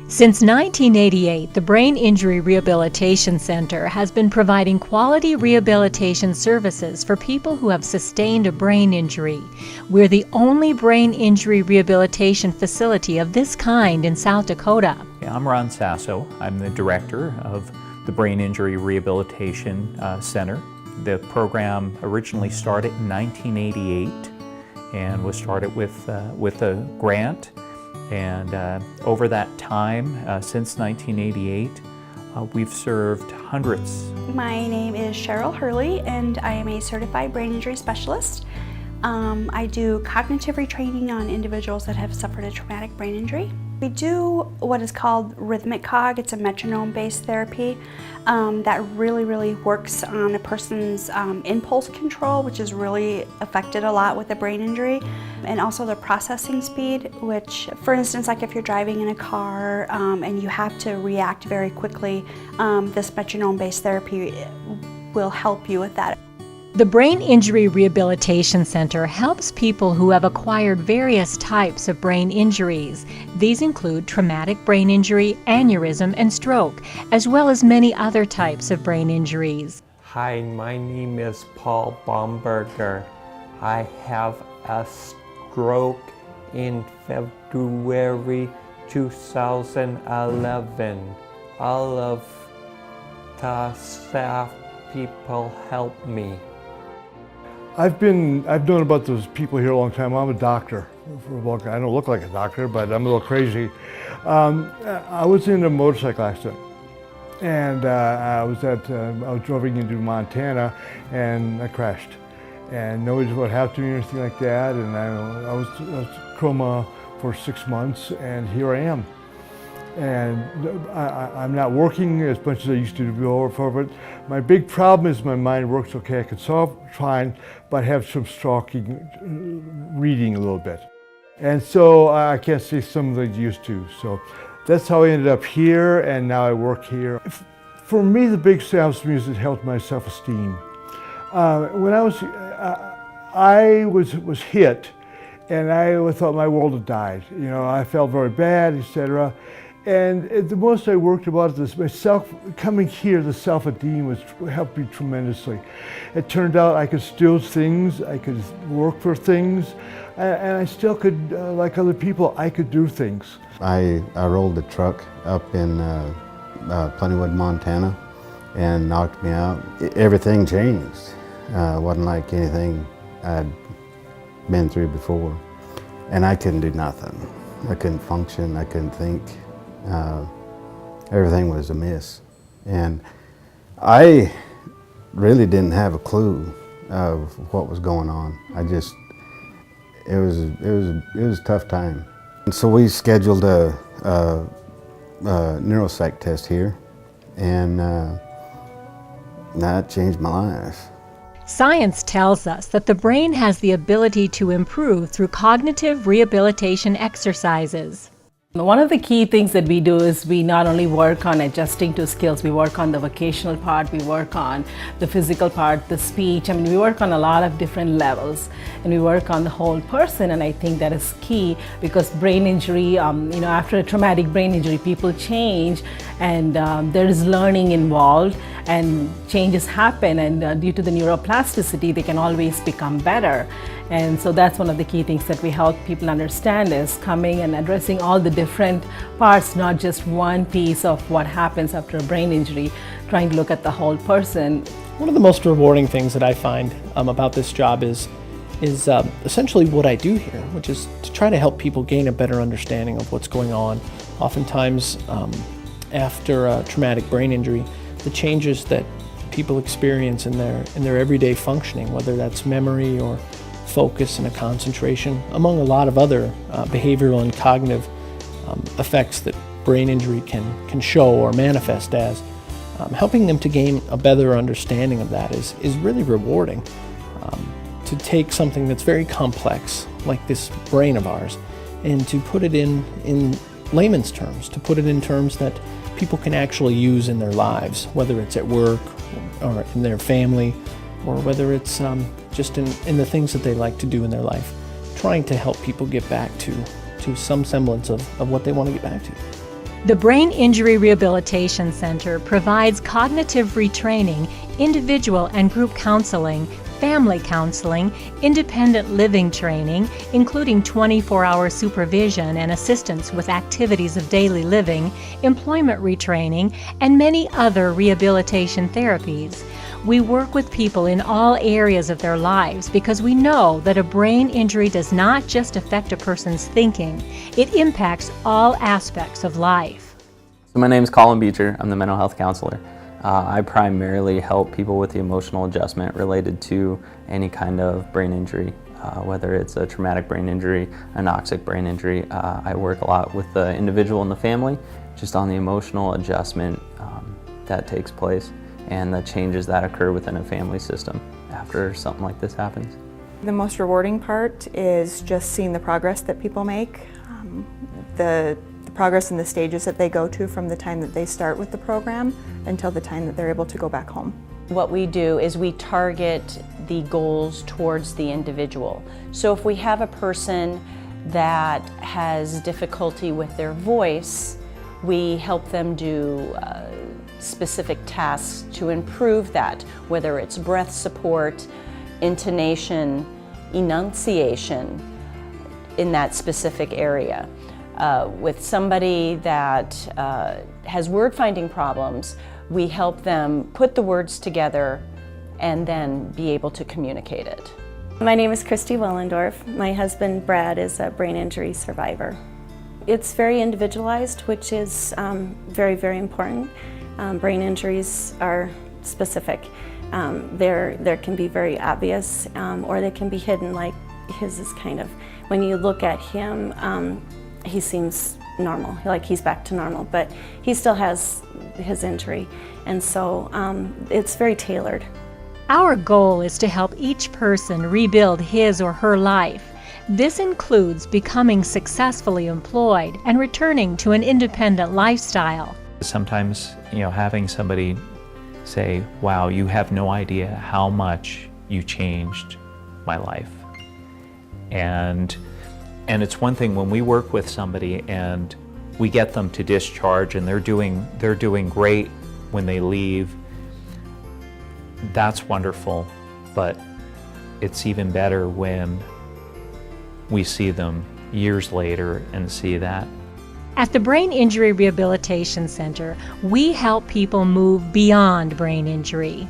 Since 1988, the Brain Injury Rehabilitation Center has been providing quality rehabilitation services for people who have sustained a brain injury. We're the only brain injury rehabilitation facility of this kind in South Dakota. I'm Ron Sasso. I'm the director of the Brain Injury Rehabilitation Center. The program originally started in 1988 and was started with a grant. And over that time, since 1988, we've served hundreds. My name is Cheryl Hurley, and I am a certified brain injury specialist. I do cognitive retraining on individuals that have suffered a traumatic brain injury. We do what is called rhythmic cog. It's a metronome-based therapy that really works on a person's impulse control, which is really affected a lot with a brain injury, and also the processing speed, which, for instance, like if you're driving in a car and you have to react very quickly, this metronome-based therapy will help you with that. The Brain Injury Rehabilitation Center helps people who have acquired various types of brain injuries. These include traumatic brain injury, aneurysm, and stroke, as well as many other types of brain injuries. Hi, my name is Paul Baumberger. I have a stroke in February 2011. All of the staff people helped me. I've known about those people here a long time. I'm a doctor. I don't look like a doctor, but I'm a little crazy. I was in a motorcycle accident, and I was driving into Montana, and I crashed. And nobody knew what happened to me or anything like that. And I was coma for 6 months, and here I am. And I'm not working as much as I used to do before, but my big problem is my mind works okay. I can solve fine, but I have some stalking, reading a little bit. And so I can't say some of the used to. So that's how I ended up here, and now I work here. For me, the big sounds music helped my self-esteem. When I was hit, and I thought my world had died. You know, I felt very bad, etc. And the most I worked about this, myself coming here, the self-esteem helped me tremendously. It turned out I could still things, I could work for things, and I still could, like other people, I could do things. I rolled a truck up in Plentywood, Montana, and knocked me out. Everything changed. Wasn't like anything I'd been through before. And I couldn't do nothing. I couldn't function, I couldn't think. Everything was amiss, and I really didn't have a clue of what was going on. It was a tough time. And so we scheduled a neuropsych test here, and that changed my life. Science tells us that the brain has the ability to improve through cognitive rehabilitation exercises. One of the key things that we do is we not only work on adjusting to skills, we work on the vocational part, we work on the physical part, the speech. I mean, we work on a lot of different levels, and we work on the whole person, and I think that is key because brain injury, after a traumatic brain injury, people change, and there is learning involved, and changes happen, and due to the neuroplasticity, they can always become better. And so that's one of the key things that we help people understand is coming and addressing all the different parts, not just one piece of what happens after a brain injury, trying to look at the whole person. One of the most rewarding things that I find about this job is essentially what I do here, which is to try to help people gain a better understanding of what's going on. Oftentimes, after a traumatic brain injury, the changes that people experience in their everyday functioning, whether that's memory or focus and a concentration, among a lot of other behavioral and cognitive effects that brain injury can show or manifest as. Helping them to gain a better understanding of that is really rewarding. To take something that's very complex, like this brain of ours, and to put it in layman's terms, to put it in terms that people can actually use in their lives, whether it's at work or in their family, or whether it's just in the things that they like to do in their life, trying to help people get back to some semblance of what they want to get back to. The Brain Injury Rehabilitation Center provides cognitive retraining, individual and group counseling, family counseling, independent living training, including 24-hour supervision and assistance with activities of daily living, employment retraining, and many other rehabilitation therapies. We work with people in all areas of their lives because we know that a brain injury does not just affect a person's thinking, it impacts all aspects of life. So my name is Colin Beecher. I'm the mental health counselor. I primarily help people with the emotional adjustment related to any kind of brain injury, whether it's a traumatic brain injury, anoxic brain injury. I work a lot with the individual and the family, just on the emotional adjustment that takes place and the changes that occur within a family system after something like this happens. The most rewarding part is just seeing the progress that people make, the progress in the stages that they go to from the time that they start with the program until the time that they're able to go back home. What we do is we target the goals towards the individual. So if we have a person that has difficulty with their voice, we help them do specific tasks to improve that, whether it's breath support, intonation, enunciation in that specific area. With somebody that has word-finding problems, we help them put the words together and then be able to communicate it. My name is Christy Wellendorf. My husband Brad is a brain injury survivor. It's very individualized, which is very, very important. Brain injuries are specific. There can be very obvious or they can be hidden, like his is kind of, when you look at him, he seems normal, like he's back to normal, but he still has his injury, and so it's very tailored. Our goal is to help each person rebuild his or her life. This includes becoming successfully employed and returning to an independent lifestyle. Sometimes, having somebody say, wow, you have no idea how much you changed my life. And it's one thing when we work with somebody and we get them to discharge and they're doing great when they leave. That's wonderful, but it's even better when we see them years later and see that. At the Brain Injury Rehabilitation Center, we help people move beyond brain injury.